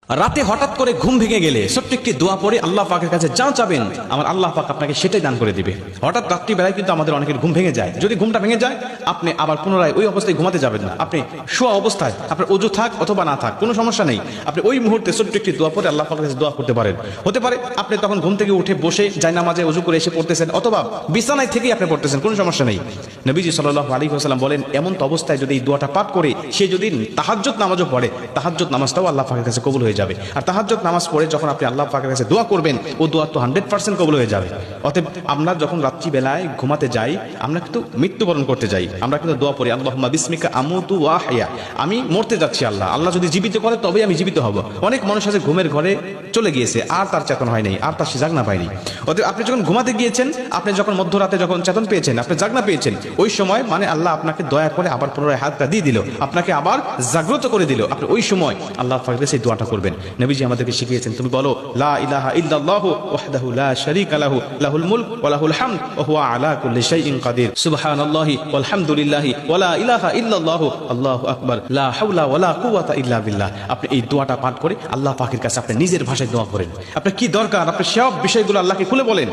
রাতে হঠাৎ করে ঘুম ভেঙে গেলে ছোট্ট একটি দোয়া পড়ে আল্লাহ পাকের কাছে যা চাবেন আমার আল্লাহ পাক আপনাকে সেটাই দান করে দিবে। হঠাৎ রাত্রিবেলায় কিন্তু আমাদের অনেকের ঘুম ভেঙে যায়। যদি ঘুমটা ভেঙে যায় আপনি আবার পুনরায় ওই অবস্থায় ঘুমাতে যাবেন না। আপনি শোয়া অবস্থায় আপনার ওযু থাক অথবা না থাক কোনো সমস্যা নেই, আপনি ওই মুহূর্তে ছোট্ট একটি দোয়া পড়ে আল্লাহ পাকের কাছে দোয়া করতে পারেন। হতে পারে আপনি তখন ঘুম থেকে উঠে বসে জায়নামাজে ওযু করে এসে পড়তেছেন অথবা বিছানায় থেকেই আপনি পড়তেছেন, কোনো সমস্যা নেই। নবীজি সাল্লাল্লাহু আলাইহি ওয়াসাল্লাম বলেন এমন তো অবস্থায় যদি এই দোয়াটা পাঠ করে সে যদি তাহাজ্জুদ নামাজও পড়ে তাহাজ্জুদ নামাজটাও আল্লাহ পাকের কাছে কবুল হয়ে যাবে। আর তাহাজ্জুদ নামাজ পড়ে যখন আপনি আল্লাহ পাকের কাছে দোয়া করবেন ও দোয়া তো 100% কবুল হয়ে যাবে। অতএব আমরা যখন রাত্রিবেলায় ঘুমাতে যাই আমরা কিন্তু মৃত্যুবরণ করতে যাই, আমরা কিন্তু দোয়া পড়ি আল্লাহুম্মা বিসমিকা আমুতু ওয়া আহইয়া, আমি মরতে যাচ্ছি আল্লাহ, আল্লাহ যদি জীবিত করে তবেই আমি জীবিত হব। অনেক মানুষ আছে ঘুমের ঘরে চলে গিয়েছে আর তার চেতন হয় নাই, আর তার সে জাগনা পায়নি। অতএব আপনি যখন ঘুমাতে গিয়েছেন, আপনি যখন মধ্যরাতে যখন চেতন পেয়েছেন, আপনি জাগনা পেয়েছেন, ওই সময় মানে আল্লাহ আপনাকে দয়া করে আবার পুনরায় হাতটা দিয়ে দিল, আপনাকে আবার জাগ্রত করে দিল। আপনি ওই সময় আল্লাহ পাকের কাছে দোয়াটা করবেন। নবীজি আমাদেরকে শিখিয়েছেন তুমি বলো লা ইলাহা ইল্লাল্লাহু ওয়াহদাহু লা শারীকা লাহু লাহুল মুলক ওয়া লাহুল হামদ ওয়া হুয়া আলা কুল্লি শাইইন কাদির সুবহানাল্লাহি ওয়াল হামদুলিল্লাহি ওয়া লা ইলাহা ইল্লাল্লাহু আল্লাহু আকবার লা হাওলা ওয়া লা কুওয়াতা ইল্লা বিল্লাহ। আপনি এই দোয়াটা পাঠ করে আল্লাহ পাকের কাছে আপনি নিজের ভাষায় দোয়া করেন। আপনার কি দরকার আপনি সব বিষয়গুলো আল্লাহকে খুলে বলেন।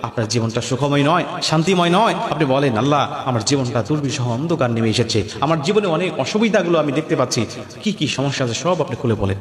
আপনার জীবনটা সুখময় নয়, শান্তিময় নয়, আপনি বলেন আল্লাহ আমার জীবনটা দুর্বিষহ অন্ধকার নেমে এসেছে, আমার জীবনে অনেক অসুবিধাগুলো আমি দেখতে পাচ্ছি, কি কি সমস্যা আছে সব আপনি খুলে বলেন।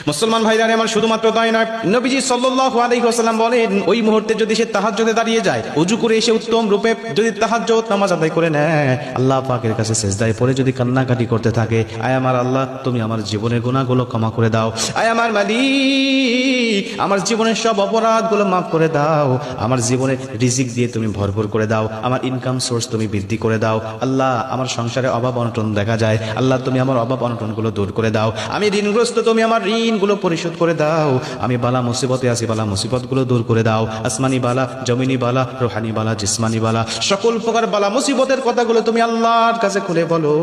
মুসলমান ভাইরা আমার শুধুমাত্র তাই নয়, নবীজি সাল্লাল্লাহু আলাইহি ওয়াসাল্লাম বলেন ওই মুহূর্তে যদি সে তাহাজ্জুদে দাঁড়িয়ে যায়, ওযু করে এসে উত্তম রূপে যদি তাহাজ্জুদ নামাজ আদায় করে নেয়, আল্লাহ পাকের কাছে সিজদায় পড়ে যদি কান্নাকাটি করতে থাকে, আয় আমার আল্লাহ তুমি আমার জীবনের গুনাহগুলো ক্ষমা করে দাও, আয় আমার মালিক আমার জীবনের সব অপরাধগুলো মাফ করে দাও, আমার জীবনে রিজিক দিয়ে তুমি ভরপুর করে দাও, আমার ইনকাম সোর্স তুমি বৃদ্ধি করে দাও, আল্লাহ আমার সংসারে অভাব অনটন দেখা যায়, আল্লাহ তুমি আমার অভাব অনটনগুলো দূর করে দাও, আমি ঋণগ্রস্ত তুমি আমার ঋণগুলো পরিশোধ করে দাও, আমি বালা মুসিবতে আছি বালা মুসিবতগুলো দূর করে দাও, আসমানি বালা জমিনি বালা রুহানি বালা জিসমানি বালা সকল প্রকার বালা মুসিবতের কথাগুলো তুমি আল্লাহর কাছে খুলে বলো,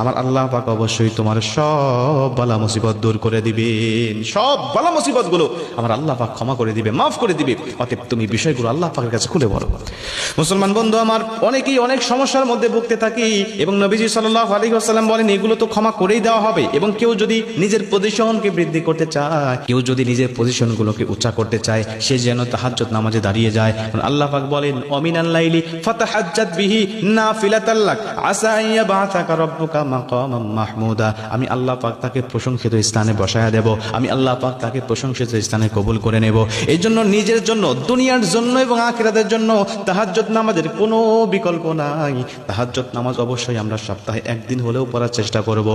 আমার আল্লাহ পাক অবশ্যই তোমার সব বালা মুসিবত দূর করে দিবেন, সব বালা মুসিবতগুলো আমার আল্লাহ পাক ক্ষমা করে দিবে, মাফ করে দিবে। অতএব তুমি বিষয়গুলো আল্লাহ পাকের কাছে খুলে বলো। মুসলমান বন্ধু আমার অনেকেই অনেক সমস্যার মধ্যে ভুগতে থাকি এবং নবীজি সাল্লাল্লাহু আলাইহি ওয়াসাল্লাম বলেন এগুলো তো ক্ষমা করেই দেওয়া হবে। এবং কেউ যদি নিজের পজিশনকে বৃদ্ধি করতে চায়, কেউ যদি নিজের পজিশনগুলোকে উচ্চ করতে চায়, সে যেন তাহাজ্জুদ নামাজে দাঁড়িয়ে যায়। আল্লাহ পাক বলেন অমিনাল লাইলি ফাতাহাজ্জাত বিহি নাফিলাতাল লাক আসা আন ইয়াবআসাকা রাব্বুকা মাকামান মাহমুদা, আমি আল্লাহ পাক তাকে প্রশংসিত স্থানে বসায়া দেব, আমি আল্লাহ পাক তাকে প্রশংসিত স্থানে কবুল করে নেব। এই জন্য নিজের জন্য দুনিয়ার জন্য এবং আখিরাতের জন্য তাহাজ্জুদ নামাজের কোনো বিকল্প নাই। তাহাজ্জুদ নামাজ অবশ্যই আমরা সপ্তাহে একদিন হলেও পড়ার চেষ্টা করব।